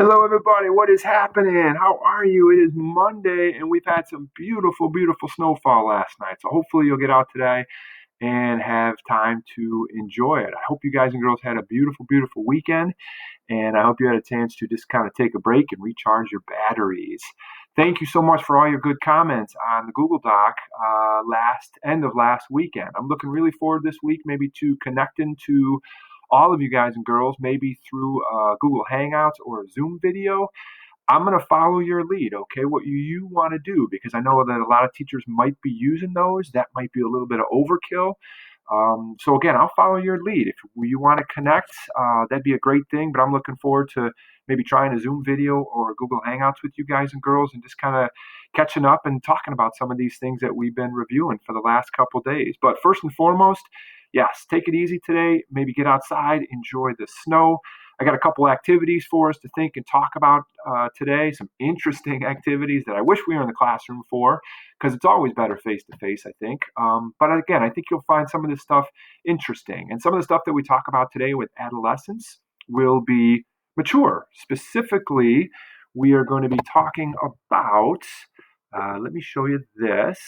Hello, everybody. What is happening? How are you? It is Monday, and we've had some beautiful, beautiful snowfall last night. So hopefully you'll get out today and have time to enjoy it. I hope you guys and girls had a beautiful, beautiful weekend, and I hope you had a chance to just kind of take a break and recharge your batteries. Thank you so much for all your good comments on the Google Doc last end of last weekend. I'm looking really forward this week, maybe to connecting to all of you guys and girls, maybe through Google Hangouts or a Zoom video. I'm going to follow your lead, okay? What you want to do, because I know that a lot of teachers might be using those. That might be a little bit of overkill. So again, I'll follow your lead. If you want to connect, that'd be a great thing. But I'm looking forward to maybe trying a Zoom video or Google Hangouts with you guys and girls and just kind of catching up and talking about some of these things that we've been reviewing for the last couple of days. But first and foremost, yes, take it easy today. Maybe get outside, enjoy the snow. I got a couple activities for us to think and talk about today, some interesting activities that I wish we were in the classroom for, because it's always better face to face, I think. But again, I think you'll find some of this stuff interesting. And some of the stuff that we talk about today with adolescents will be mature. Specifically, we are going to be talking about, let me show you this.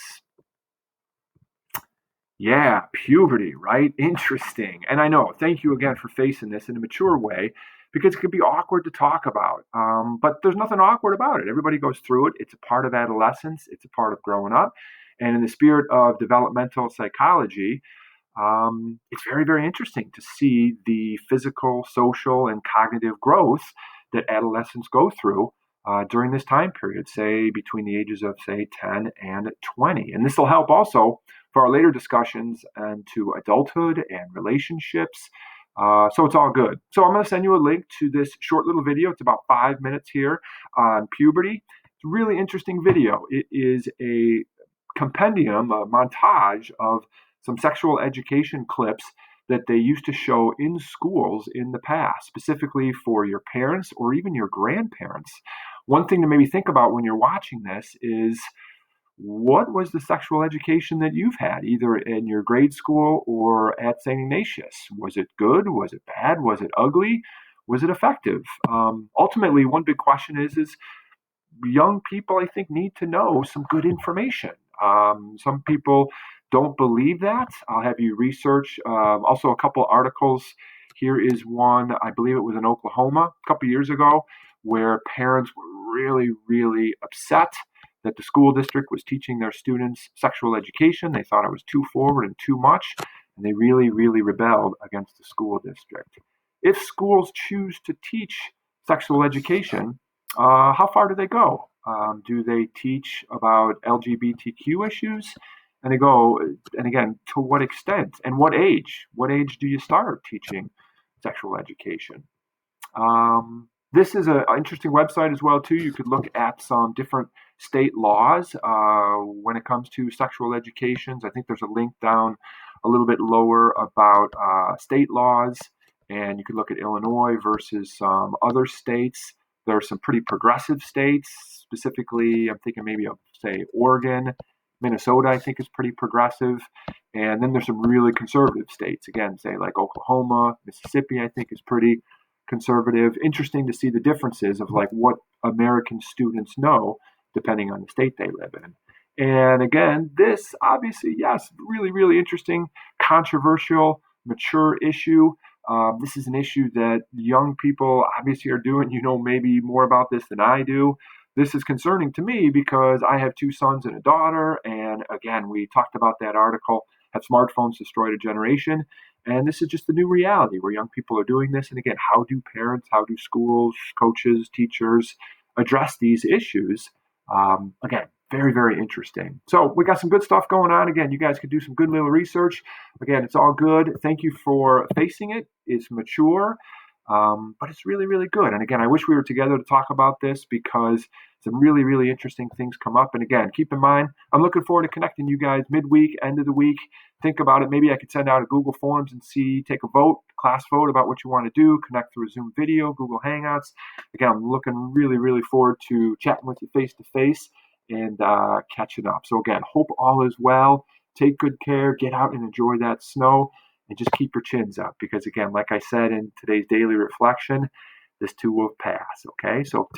Yeah, puberty, right? Interesting. And I know, thank you again for facing this in a mature way because it can be awkward to talk about. But there's nothing awkward about it. Everybody goes through it. It's a part of adolescence, it's a part of growing up. And in the spirit of developmental psychology, it's very, very interesting to see the physical, social, and cognitive growth that adolescents go through during this time period, say between the ages of, say, 10 and 20. And this will help also for our later discussions and to adulthood and relationships. So it's all good. So I'm going to send you a link to this short little video. It's about 5 minutes here on puberty. It's a really interesting video. It is a compendium, a montage of some sexual education clips that they used to show in schools in the past, specifically for your parents or even your grandparents. One thing to maybe think about when you're watching this is, what was the sexual education that you've had, either in your grade school or at St. Ignatius? Was it good? Was it bad? Was it ugly? Was it effective? Ultimately, one big question is young people, I think, need to know some good information. Some people don't believe that. I'll have you research. Also, a couple articles. Here is one, I believe it was in Oklahoma a couple years ago, where parents were really, really upset that the school district was teaching their students sexual education. They thought it was too forward and too much, and they really, really rebelled against the school district. If schools choose to teach sexual education, how far do they go? Do they teach about LGBTQ issues? And they go, and again, to what extent and what age? What age do you start teaching sexual education? This is an interesting website as well, too. You could look at some different state laws when it comes to sexual educations. I think there's a link down a little bit lower about state laws, and you could look at Illinois versus some other states. There are some pretty progressive states, specifically, I'm thinking maybe of, say, Oregon. Minnesota, I think, is pretty progressive. And then there's some really conservative states, again, say like Oklahoma, Mississippi, I think is pretty conservative. Interesting to see the differences of like what American students know depending on the state they live in. And again, this obviously, yes, really, really interesting, controversial, mature issue. This is an issue that young people obviously are doing. You know maybe more about this than I do. This is concerning to me because I have two sons and a daughter. And again, we talked about that article, Have Smartphones Destroyed a Generation? And this is just the new reality where young people are doing this. And again, how do parents, how do schools, coaches, teachers address these issues? Again, very, very interesting. So we got some good stuff going on. Again, you guys could do some good little research. Again, it's all good. Thank you for facing it. It's mature, but it's really, really good. And again, I wish we were together to talk about this because some really, really interesting things come up. And again, keep in mind, I'm looking forward to connecting you guys midweek, end of the week. Think about it. Maybe I could send out a Google Forms and take a vote, class vote about what you want to do, connect through a Zoom video, Google Hangouts. Again, I'm looking really, really forward to chatting with you face to face and catching up. So again, hope all is well. Take good care. Get out and enjoy that snow and just keep your chins up because again, like I said in today's daily reflection, this too will pass. Okay, so